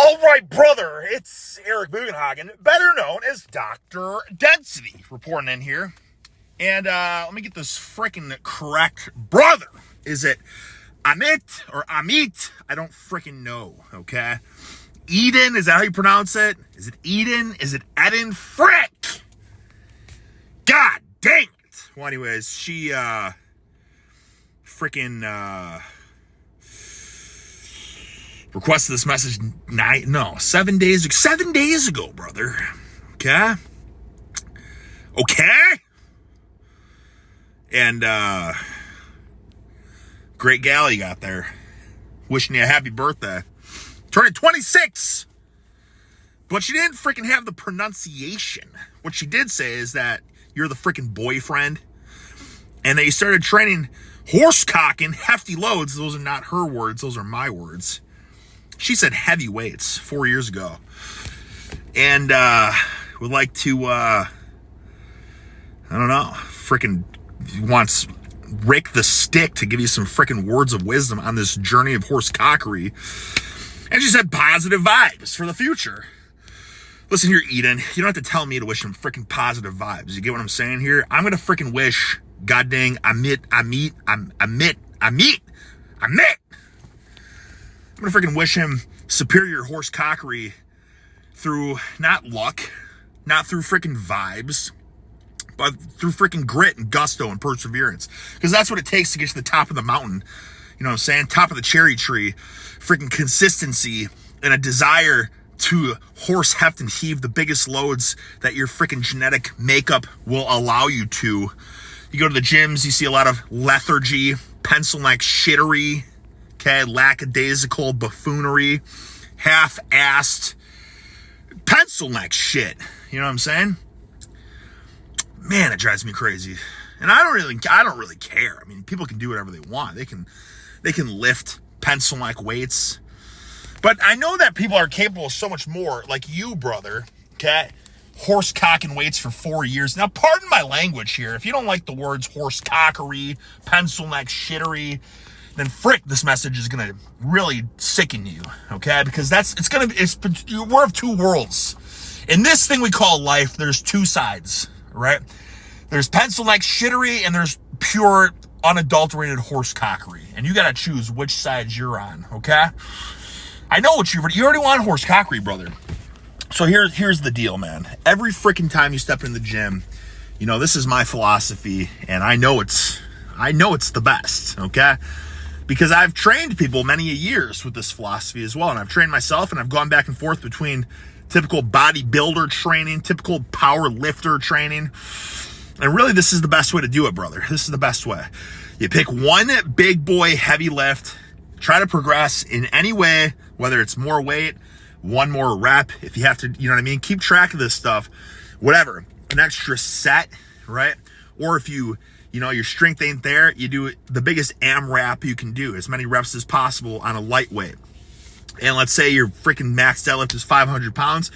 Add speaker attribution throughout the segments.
Speaker 1: All right, brother, it's Eric Bugenhagen, better known as Dr. Density, reporting in here. And let me get this freaking correct. Brother, is it Amit or Amit? I don't freaking know, okay? Eden, is that how you pronounce it? Is it Eden? Is it Eden? Frick! God dang it! Well, anyways, she requested this message 7 days ago, brother. Okay? And great gal you got there. Wishing you a happy birthday. Turning 26. But she didn't freaking have the pronunciation. What she did say is that you're the freaking boyfriend. And that you started training horse cocking, hefty loads. Those are not her words. Those are my words. She said heavy weights 4 years ago. And would like to, I don't know, freaking wants Rick the Stick to give you some freaking words of wisdom on this journey of horse cockery. And she said positive vibes for the future. Listen here, Eden, you don't have to tell me to wish some freaking positive vibes. You get what I'm saying here? I'm going to freaking wish, god dang, Amit. I'm going to freaking wish him superior horse cockery through not luck, not through freaking vibes, but through freaking grit and gusto and perseverance. Because that's what it takes to get to the top of the mountain. You know what I'm saying? Top of the cherry tree. Freaking consistency and a desire to horse heft and heave the biggest loads that your freaking genetic makeup will allow you to. You go to the gyms, you see a lot of lethargy, pencil neck shittery, okay, lackadaisical buffoonery, half-assed pencil neck shit. You know what I'm saying? Man, it drives me crazy. And I don't really care. I mean, people can do whatever they want. They can lift pencil neck weights. But I know that people are capable of so much more, like you, brother, okay? Horse cocking weights for 4 years. Now, pardon my language here. If you don't like the words horse cockery, pencil neck shittery, then frick, this message is going to really sicken you, okay? Because we're of two worlds. In this thing we call life, there's two sides, right? There's pencil neck shittery and there's pure, unadulterated horse cockery. And you got to choose which side you're on, okay? I know what you already want horse cockery, brother. So here's the deal, man. Every freaking time you step in the gym, you know, this is my philosophy, and I know it's the best, okay? Because I've trained people many years with this philosophy as well, and I've trained myself, and I've gone back and forth between typical bodybuilder training, typical power lifter training, and really this is the best way to do it, brother. This is the best way. You pick one big boy heavy lift, try to progress in any way, whether it's more weight, one more rep, if you have to, you know what I mean? Keep track of this stuff, whatever, an extra set, right? Or if your strength ain't there, you do the biggest AMRAP you can do, as many reps as possible on a lightweight. And let's say your freaking max deadlift is 500 pounds.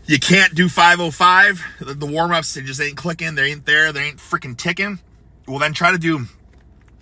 Speaker 1: You can't do 505. The warm-ups, they just ain't clicking. They ain't there. They ain't freaking ticking. Well, then try to do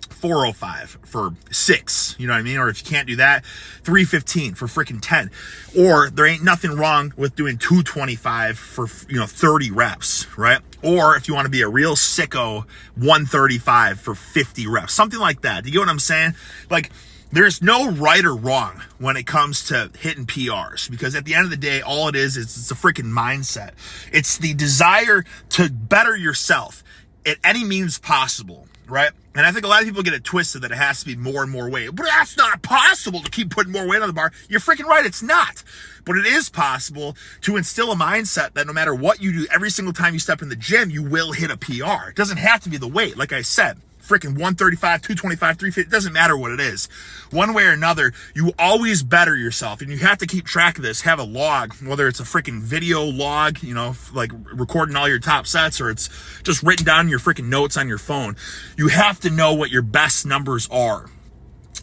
Speaker 1: 405 for 6, you know what I mean? Or if you can't do that, 315 for freaking 10. Or there ain't nothing wrong with doing 225 for, 30 reps, right? Or if you want to be a real sicko, 135 for 50 reps, something like that. Do you get what I'm saying? Like, there's no right or wrong when it comes to hitting PRs, because at the end of the day, all it is it's a freaking mindset. It's the desire to better yourself at any means possible, right? And I think a lot of people get it twisted that it has to be more and more weight. But that's not possible to keep putting more weight on the bar. You're freaking right, it's not. But it is possible to instill a mindset that no matter what you do, every single time you step in the gym, you will hit a PR. It doesn't have to be the weight. Like I said, freaking 135, 225, 350, it doesn't matter what it is. One way or another, you always better yourself. And you have to keep track of this, have a log, whether it's a freaking video log, like recording all your top sets, or it's just written down in your freaking notes on your phone. You have to know what your best numbers are.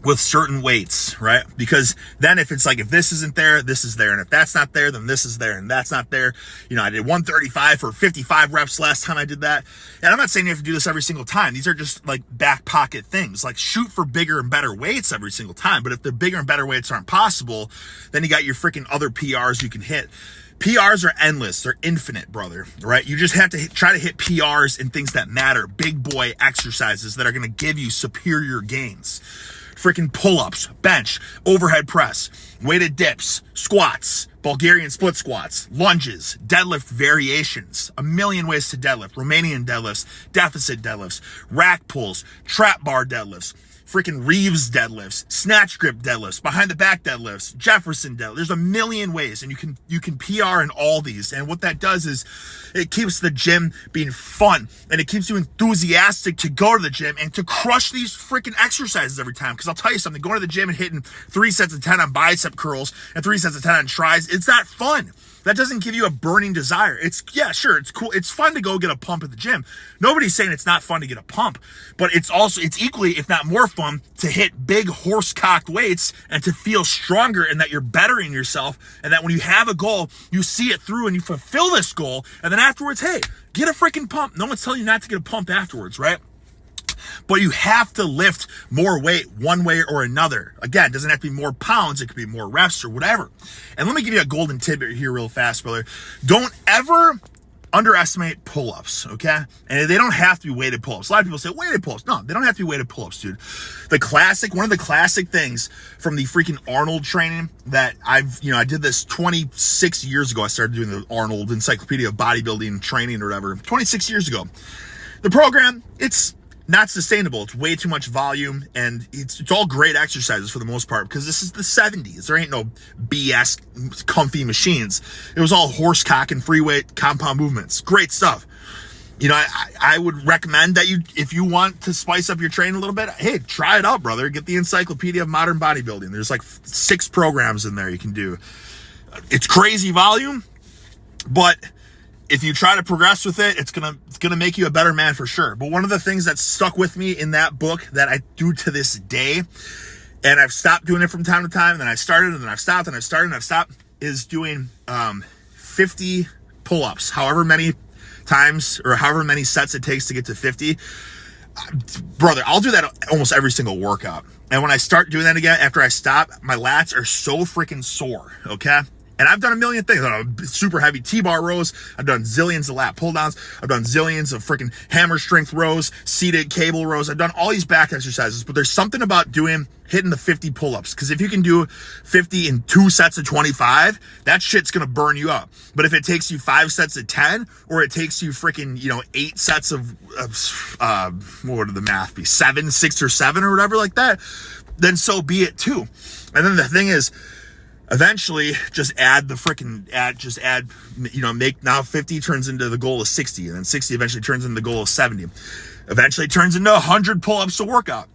Speaker 1: with certain weights, right? Because then if it's like, if this isn't there, this is there. And if that's not there, then this is there and that's not there. You know, I did 135 for 55 reps last time I did that. And I'm not saying you have to do this every single time. These are just like back pocket things. Like shoot for bigger and better weights every single time. But if the bigger and better weights aren't possible, then you got your freaking other PRs you can hit. PRs are endless. They're infinite, brother, right? You just have to try to hit PRs in things that matter. Big boy exercises that are going to give you superior gains. Freaking pull-ups, bench, overhead press, weighted dips, squats, Bulgarian split squats, lunges, deadlift variations, a million ways to deadlift, Romanian deadlifts, deficit deadlifts, rack pulls, trap bar deadlifts, freaking Reeves deadlifts, snatch grip deadlifts, behind the back deadlifts, Jefferson deadlifts. There's a million ways, and you can PR in all these. And what that does is it keeps the gym being fun, and it keeps you enthusiastic to go to the gym and to crush these freaking exercises every time. Because I'll tell you something, going to the gym and hitting 3 sets of 10 on bicep curls and 3 sets of 10 on tries, it's not fun. That doesn't give you a burning desire. Yeah, sure, it's cool. It's fun to go get a pump at the gym. Nobody's saying it's not fun to get a pump, but it's equally, if not more fun, to hit big horse-cocked weights and to feel stronger and that you're bettering yourself and that when you have a goal, you see it through and you fulfill this goal. And then afterwards, hey, get a freaking pump. No one's telling you not to get a pump afterwards, right? But you have to lift more weight one way or another. Again, it doesn't have to be more pounds. It could be more reps or whatever. And let me give you a golden tidbit here real fast, brother. Don't ever underestimate pull-ups, okay? And they don't have to be weighted pull-ups. A lot of people say weighted pull-ups. No, they don't have to be weighted pull-ups, dude. One of the classic things from the freaking Arnold training that I did this 26 years ago. I started doing the Arnold Encyclopedia of Bodybuilding training or whatever, 26 years ago. The program, it's not sustainable. It's way too much volume, and it's all great exercises for the most part because this is the 70s. There ain't no BS comfy machines. It was all horse cock and free weight compound movements. Great stuff. You know, I would recommend that if you want to spice up your training a little bit, hey, try it out, brother. Get the Encyclopedia of Modern Bodybuilding. There's like 6 programs in there you can do. It's crazy volume, but if you try to progress with it, it's gonna make you a better man for sure. But one of the things that stuck with me in that book that I do to this day, and I've stopped doing it from time to time, and then I started, and then I've stopped, and I've started, and I've stopped, is doing 50 pull-ups, however many times or however many sets it takes to get to 50. Brother, I'll do that almost every single workout. And when I start doing that again, after I stop, my lats are so freaking sore, okay? And I've done a million things. I've done super heavy T-bar rows. I've done zillions of lat pull-downs. I've done zillions of freaking hammer strength rows, seated cable rows. I've done all these back exercises, but there's something about hitting the 50 pull-ups. Because if you can do 50 in 2 sets of 25, that shit's going to burn you up. But if it takes you 5 sets of 10, or it takes you freaking, 8 sets of what would the math be? 7, 6, or 7 or whatever like that, then so be it too. And then the thing is, eventually, make now 50 turns into the goal of 60, and then 60 eventually turns into the goal of 70. Eventually turns into 100 pull-ups a workout.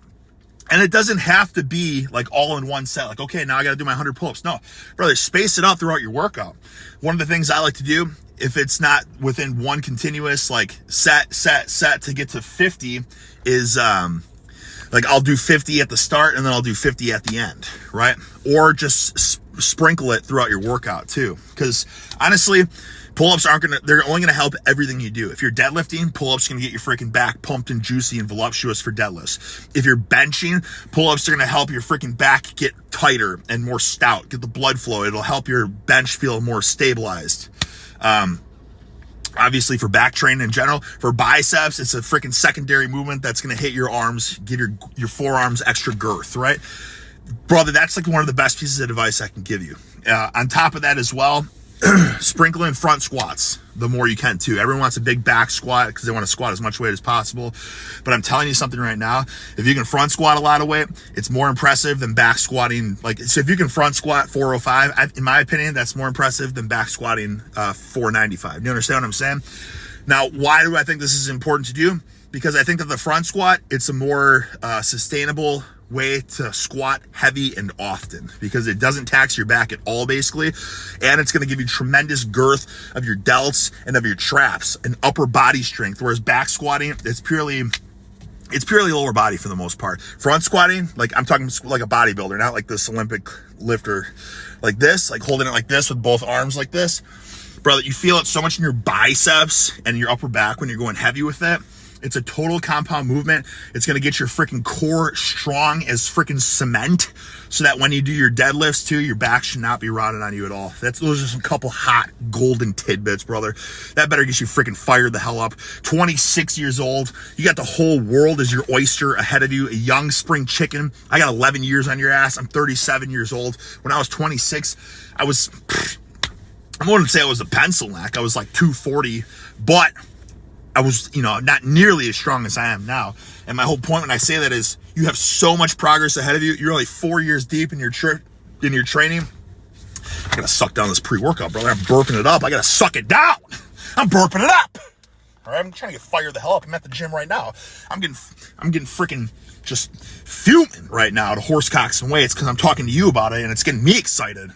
Speaker 1: And it doesn't have to be like all in one set. Like, okay, now I got to do my 100 pull-ups. No, brother, space it out throughout your workout. One of the things I like to do, if it's not within one continuous like set to get to 50, is like I'll do 50 at the start and then I'll do 50 at the end, right? Or just sprinkle it throughout your workout too. Because honestly, pull-ups they're only gonna help everything you do. If you're deadlifting, pull-ups are gonna get your freaking back pumped and juicy and voluptuous for deadlifts. If you're benching, pull-ups are gonna help your freaking back get tighter and more stout, get the blood flow. It'll help your bench feel more stabilized. Obviously for back training in general. For biceps, it's a freaking secondary movement that's going to hit your arms, give your forearms extra girth, right? Brother, that's like one of the best pieces of advice I can give you. On top of that as well, sprinkle in front squats the more you can too. Everyone wants a big back squat because they want to squat as much weight as possible. But I'm telling you something right now, if you can front squat a lot of weight, it's more impressive than back squatting. So if you can front squat 405, in my opinion, that's more impressive than back squatting 495. You understand what I'm saying? Now, why do I think this is important to do? Because I think that the front squat, it's a more sustainable way to squat heavy and often because it doesn't tax your back at all basically, and it's going to give you tremendous girth of your delts and of your traps and upper body strength, whereas back squatting, it's purely It's purely lower body for the most part. Front squatting, like I'm talking like a bodybuilder, not like this Olympic lifter, like this, like holding it like this with both arms like this. Brother, you feel it so much in your biceps and your upper back when you're going heavy with it. It's a total compound movement. It's going to get your freaking core strong as freaking cement so that when you do your deadlifts too, your back should not be rotted on you at all. Those are some couple hot golden tidbits, brother. That better get you freaking fired the hell up. 26 years old. You got the whole world as your oyster ahead of you, a young spring chicken. I got 11 years on your ass. I'm 37 years old. When I was 26, I wouldn't say I was a pencil neck. I was like 240, but I was, not nearly as strong as I am now. And my whole point when I say that is you have so much progress ahead of you. You're only 4 years deep in your training. I gotta suck down this pre-workout, brother. I'm burping it up. I gotta suck it down. I'm burping it up. All right, I'm trying to get fired the hell up. I'm at the gym right now. I'm getting freaking just fuming right now to horse cocks and weights because I'm talking to you about it and it's getting me excited.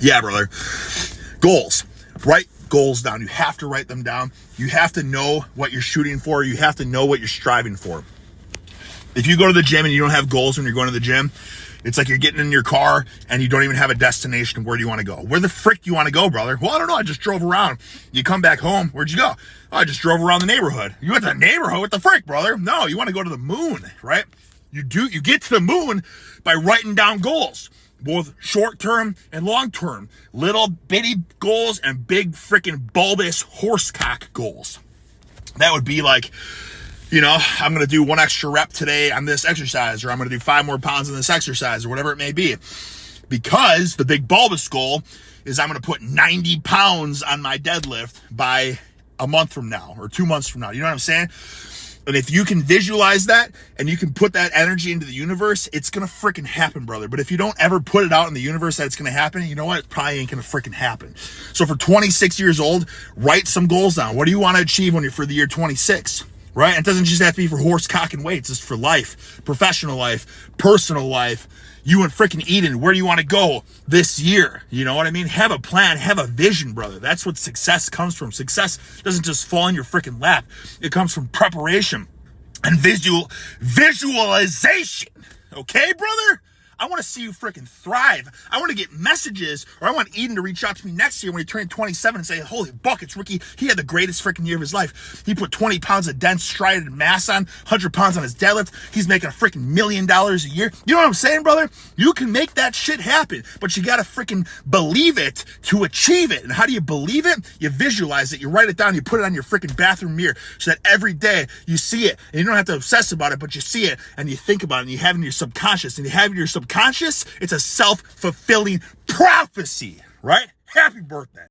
Speaker 1: Yeah, brother. Goals. Write goals down. You have to write them down. You have to know what you're shooting for. You have to know what you're striving for. If you go to the gym and you don't have goals when you're going to the gym, it's like you're getting in your car and you don't even have a destination. Where do you want to go? Where the frick do you want to go, brother? Well, I don't know. I just drove around. You come back home. Where'd you go? Oh, I just drove around the neighborhood. You went to the neighborhood? What the frick, brother? No, you want to go to the moon, right? You get to the moon by writing down goals. Both short-term and long-term. Little bitty goals and big freaking bulbous horsecock goals. That would be like, I'm going to do 1 extra rep today on this exercise, or I'm going to do 5 more pounds on this exercise, or whatever it may be. Because the big bulbous goal is I'm going to put 90 pounds on my deadlift by a month from now, or 2 months from now. You know what I'm saying? And if you can visualize that and you can put that energy into the universe, it's going to freaking happen, brother. But if you don't ever put it out in the universe that it's going to happen, you know what? It probably ain't going to freaking happen. So for 26 years old, write some goals down. What do you want to achieve when you're for the year 26? Right? It doesn't just have to be for horse, cock, and weights. It's for life, professional life, personal life. You and freaking Eden, where do you want to go this year? You know what I mean? Have a plan, have a vision, brother. That's what success comes from. Success doesn't just fall in your freaking lap. It comes from preparation and visualization. Okay, brother? I want to see you freaking thrive. I want to get messages, or I want Eden to reach out to me next year when he turns 27 and say, holy buckets, Ricky, he had the greatest freaking year of his life. He put 20 pounds of dense striated mass on, 100 pounds on his deadlift. He's making a freaking $1 million a year. You know what I'm saying, brother? You can make that shit happen, but you got to freaking believe it to achieve it. And how do you believe it? You visualize it. You write it down. You put it on your freaking bathroom mirror so that every day you see it. And you don't have to obsess about it, but you see it and you think about it and you have it in your subconscious. And you have it in your subconscious, it's a self-fulfilling prophecy, right? Happy birthday.